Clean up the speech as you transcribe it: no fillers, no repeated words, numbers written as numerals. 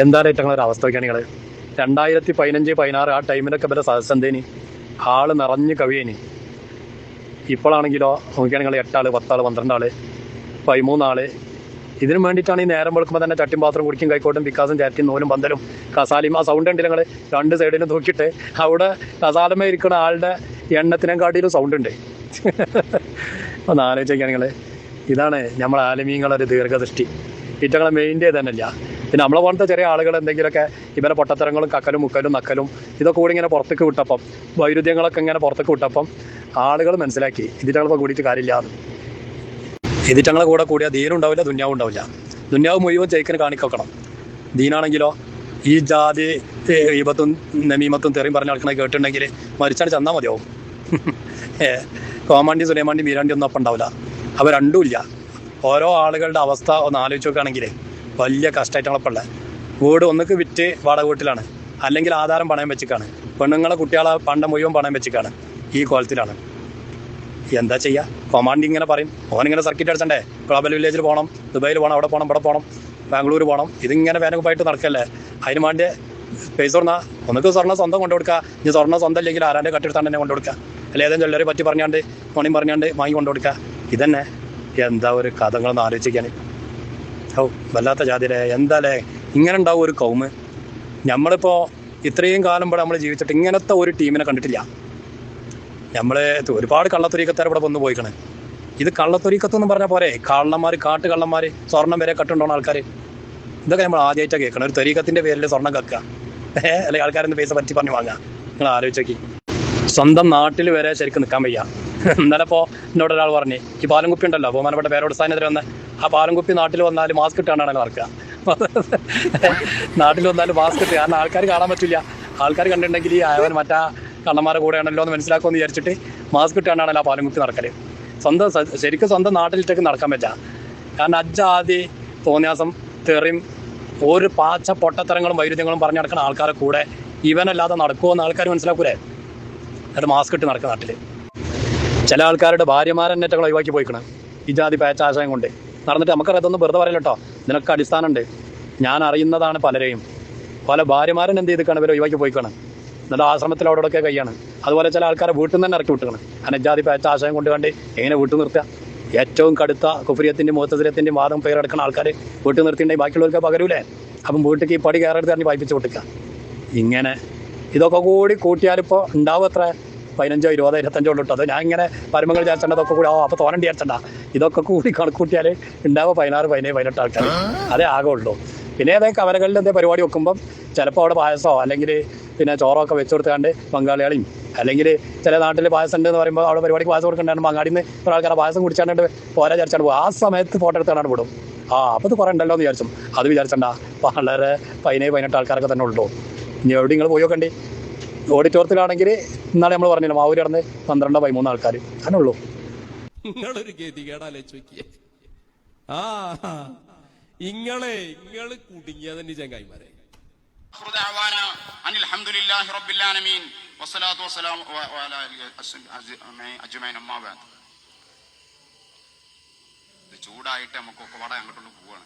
എന്താണ് ഏറ്റവും ഒരു അവസ്ഥ വയ്ക്കുകയാണ് നിങ്ങൾ 2015-16 ആ ടൈമിലൊക്കെ ഇവരെ സദസ്സ് എന്തേനി ആള് നിറഞ്ഞ് കവിയേനി. ഇപ്പോഴാണെങ്കിലോ നോക്കിയാൽ നിങ്ങൾ 8 ആള് 10 ആള് 12 ആള് 13 ആള്. ഇതിനു വേണ്ടിയിട്ടാണ് ഈ നേരം വെളുക്കുമ്പോൾ തന്നെ ചട്ടിയും പാത്രം കുടിക്കും കൈക്കോട്ടും പിക്കാസും ചാറ്റിയും നൂലും പന്തലും കസാലയും. ആ സൗണ്ട് ഉണ്ട് നിങ്ങൾ 2 സൈഡിലും നോക്കിയിട്ട് അവിടെ കസാലമേ ഇരിക്കുന്ന ആളുടെ എണ്ണത്തിനെക്കാട്ടിലും സൗണ്ട് ഉണ്ട്. ഒന്ന് ആലോചിക്കാൻ നിങ്ങൾ. ഇതാണ് നമ്മളെ ആലിമീങ്ങളൊരു ദീർഘദൃഷ്ടി. ഇറ്റങ്ങളെ മെയിൻ്റെ തന്നെയില്ല. പിന്നെ നമ്മളെ പോലത്തെ ചെറിയ ആളുകൾ എന്തെങ്കിലുമൊക്കെ ഇവരെ പൊട്ടത്തരങ്ങളും കക്കലും മുക്കലും നക്കലും ഇതൊക്കെ കൂടി ഇങ്ങനെ പുറത്തേക്ക് വിട്ടപ്പം, വൈരുദ്ധ്യങ്ങളൊക്കെ ഇങ്ങനെ പുറത്തേക്ക് വിട്ടപ്പം ആളുകൾ മനസ്സിലാക്കി ഇതിറ്റങ്ങളിപ്പോൾ കൂടിയിട്ട് കാര്യമില്ല. ഇതിറ്റങ്ങളെ കൂടെ കൂടിയാൽ ദീനും ഉണ്ടാവില്ല, ദുന്യാവും ഉണ്ടാവില്ല. ദുന്യാവ് മുഴുവൻ ജയിക്കിന് കാണിക്കണം. ദീനാണെങ്കിലോ ഈ ജാതി ഈപത്തും നമീമത്തും തെറിയും പറഞ്ഞ ആൾക്കാരെ കേട്ടിട്ടുണ്ടെങ്കിൽ മരിച്ചാണ് ചെന്നാൽ മതിയാവും. കോമാണ്ടി സുലൈമാണ്ടി മീരാണ്ടി ഒന്നും അപ്പം ഉണ്ടാവില്ല. അവ രണ്ടും ഇല്ല. ഓരോ ആളുകളുടെ അവസ്ഥ ഒന്ന് ആലോചിച്ച് നോക്കുകയാണെങ്കിൽ വലിയ കഷ്ടമായിട്ടുള്ളപ്പോൾ വീട് ഒന്നിക്ക് വിറ്റ് വാടക വീട്ടിലാണ്, അല്ലെങ്കിൽ ആധാരം പണയം വെച്ചിക്കാണ്, പെണ്ണുങ്ങളെ കുട്ടികളെ പണ്ടം മുഴുവൻ പണയം വെച്ചിക്കാണ്. ഈ കോലത്തിലാണ്. എന്താ ചെയ്യുക? കൊമാണ്ടി ഇങ്ങനെ പറയും, ഓനിങ്ങനെ സർക്കിറ്റ് അടിച്ചണ്ടേ, ഗ്ലോബൽ വില്ലേജിൽ പോകണം, ദുബായിൽ പോകണം, അവിടെ പോകണം, ഇവിടെ പോകണം, ബാംഗ്ലൂർ പോകണം. ഇതിങ്ങനെ വേനക്കുമായിട്ട് നടക്കല്ലേ. അതിന് വേണ്ടി പൈസ കൊടുന്നാൽ ഒന്നിക്ക് സ്വർണ്ണം സ്വന്തം കൊണ്ടു കൊടുക്കുക. ഇനി സ്വർണ്ണം സ്വന്തം ഇല്ലെങ്കിൽ ആരാൻ്റെ കട്ടെടുത്താണ്ട് തന്നെ കൊണ്ടു കൊടുക്കുക, അല്ലെങ്കിൽ ഏതെങ്കിലും ജ്വല്ലറി പറ്റി പറഞ്ഞാണ്ട് പണിയും പറഞ്ഞാണ്ട് വാങ്ങി കൊണ്ടു കൊടുക്കുക. ഇതന്നെ എന്താ ഒരു കഥകളൊന്ന് ആലോചിക്കാൻ. ഓ വല്ലാത്ത ജാതിയിലെ എന്താല്ലേ ഇങ്ങനെ ഉണ്ടാവും ഒരു കൗമ്. നമ്മളിപ്പോൾ ഇത്രയും കാലം ഇവിടെ നമ്മൾ ജീവിച്ചിട്ട് ഇങ്ങനത്തെ ഒരു ടീമിനെ കണ്ടിട്ടില്ല. നമ്മൾ ഒരുപാട് കള്ളത്തൊരീക്കത്താർ ഇവിടെ വന്ന് പോയിക്കണ്. ഇത് കള്ളത്തൊരീക്കത്തെന്ന് പറഞ്ഞാൽ പോരെ, കള്ളന്മാർ, കാട്ടുകള്ളന്മാർ, സ്വർണം വരെ കട്ടുണ്ടോണ ആൾക്കാർ. ഇതൊക്കെ നമ്മൾ ആദ്യമായിട്ടാണ് കേൾക്കണം. ഒരു തൊരീക്കത്തിൻ്റെ പേരിൽ സ്വർണം കക്കുക, അല്ലെങ്കിൽ ആൾക്കാരെന്ന് പൈസ പറ്റി പറഞ്ഞ് വാങ്ങുക. നിങ്ങൾ ആലോചിച്ചോക്കി. സ്വന്തം നാട്ടിൽ വരെ ശരിക്കും നിൽക്കാൻ വയ്യ. ഇന്നലെ ഇപ്പോൾ എന്നോട് ഒരാൾ പറഞ്ഞ്, ഈ പാലം കുപ്പി ഉണ്ടല്ലോ ബഹുമാനപ്പെട്ട പേരോട് സ്ഥാനെതിരെ വന്ന്, ആ പാലം കുപ്പി നാട്ടിൽ വന്നാൽ മാസ്ക് ഇട്ടാണ് നടക്കുക. നാട്ടിൽ വന്നാൽ മാസ്ക് ഇട്ട്, കാരണം ആൾക്കാർ കാണാൻ പറ്റില്ല. ആൾക്കാർ കണ്ടിട്ടുണ്ടെങ്കിൽ ഈ അവൻ മറ്റാ കള്ളന്മാരെ കൂടെയാണല്ലോ എന്ന് മനസ്സിലാക്കുമെന്ന് വിചാരിച്ചിട്ട് മാസ്ക് ഇട്ടാണല്ലോ ആ പാലം കുപ്പി നടക്കൽ. ശരിക്കും സ്വന്തം നാട്ടിലിട്ടേക്ക് നടക്കാൻ പറ്റുക. കാരണം അജ്ജാതി തോന്നിയാസം തെറിയും ഒരു പാച്ച പൊട്ടത്തരങ്ങളും വൈരുദ്ധ്യങ്ങളും പറഞ്ഞു നടക്കുന്ന ആൾക്കാരെ കൂടെ ഇവനല്ലാതെ നടക്കുമോ എന്ന് ആൾക്കാർ മനസ്സിലാക്കൂലേ. എന്നിട്ട് മാസ്ക് ഇട്ട് നടക്കുന്ന നാട്ടിൽ ചില ആൾക്കാരുടെ ഭാര്യമാരെന്നേറ്റങ്ങൾ ഒഴിവാക്കി പോയിക്കണം ഈ ജാതി പേച്ച ആശയം കൊണ്ട് നടന്നിട്ട്. നമുക്കറിയാതൊന്നും വെറുതെ പറയില്ല കേട്ടോ, ഇതിനൊക്കെ അടിസ്ഥാനമുണ്ട്. ഞാൻ അറിയുന്നതാണ് പലരെയും. പല ഭാര്യമാരൻ എന്ത് ചെയ്തിക്കാണ് ഇവർ ഒഴിവാക്കി പോയിക്കണം. എന്നിട്ട് ആശ്രമത്തിൽ അവിടെയൊക്കെ കൈയാണ്. അതുപോലെ ചില ആൾക്കാരെ വീട്ടിൽ നിന്ന് തന്നെ ഇറക്കി വിട്ടുക്കണം. അനജാതി പേച്ച ആശയം കൊണ്ട് കണ്ട് എങ്ങനെ വീട്ടിൽ നിർത്തുക? ഏറ്റവും കടുത്ത കുഫ്രിയത്തിൻ്റെയും മുഅ്തസിലത്തിൻ്റെയും വാദം പേരെടുക്കുന്ന ആൾക്കാർ വീട്ടിൽ നിർത്തിയിട്ടുണ്ടെങ്കിൽ ബാക്കിയുള്ളവർക്ക് പകരൂലേ. അപ്പം വീട്ടിലേക്ക് ഈ പടി കയറെടുത്ത് തന്നെ വായിപ്പിച്ച് വിട്ടിക്കുക. ഇങ്ങനെ ഇതൊക്കെ കൂടി കൂട്ടിയാലിപ്പോൾ ഉണ്ടാവും എത്ര 15, 20, 25 കൊണ്ടിട്ടോ. അത് ഞാൻ ഇങ്ങനെ പരമങ്ങൾ ചേർച്ചേണ്ട അതൊക്കെ കൂടി അപ്പോൾ തോന്നേണ്ടി ചേർച്ചണ്ട. ഇതൊക്കെ കൂടി കണക്കൂട്ടിയാൽ ഉണ്ടാവുക 16, 17, 18 ആൾക്കാർ. അതേ ആകെ ഉള്ളൂ. പിന്നെ ഏതൊക്കെ കവലകളിൽ എന്തേ പരിപാടി വെക്കുമ്പം ചിലപ്പോൾ അവിടെ പായസമോ അല്ലെങ്കിൽ പിന്നെ ചോറൊക്കെ വെച്ച് കൊടുത്താണ്ട് ബംഗാളികളെയും, അല്ലെങ്കിൽ ചില നാട്ടിൽ പായസം ഉണ്ട് എന്ന് പറയുമ്പോൾ അവിടെ പരിപാടിക്ക് പായസം കൊടുക്കണ്ടാണ് ബംഗാളിൽ നിന്ന് ഒരു ആൾക്കാരെ പായസം കുടിച്ചാണ്ട് പോരാ വിചാരിച്ചാണ്ട് പോകും. ആ സമയത്ത് ഫോട്ടോ എടുത്താണ്ട് വിടും. അപ്പോൾ ഇത് കുറേ ഉണ്ടല്ലോ എന്ന് വിചാരിച്ചും. അത് വിചാരിച്ചണ്ട, വളരെ 17, 18 ആൾക്കാരൊക്കെ തന്നെ ഉള്ളൂ. ഇനി എവിടെ നിങ്ങൾ പോയി നോക്കണ്ടേ? ഓഡിറ്റോറിയത്തിലാണെങ്കിൽ ഇന്നാളെ നമ്മൾ പറഞ്ഞില്ല മാവൂര് നടന്ന് 12, 13 ആൾക്കാർ അങ്ങനെ ഉള്ളൂ. നിങ്ങളൊരു ഗതികേടാലോചിച്ച് ഇങ്ങള് കുടുങ്ങിയതന്നെ ചങ്ങായിമാരെ. ചൂടായിട്ട് നമുക്കൊക്കെ വട അങ്ങോട്ടൊന്ന് പോവാണ്.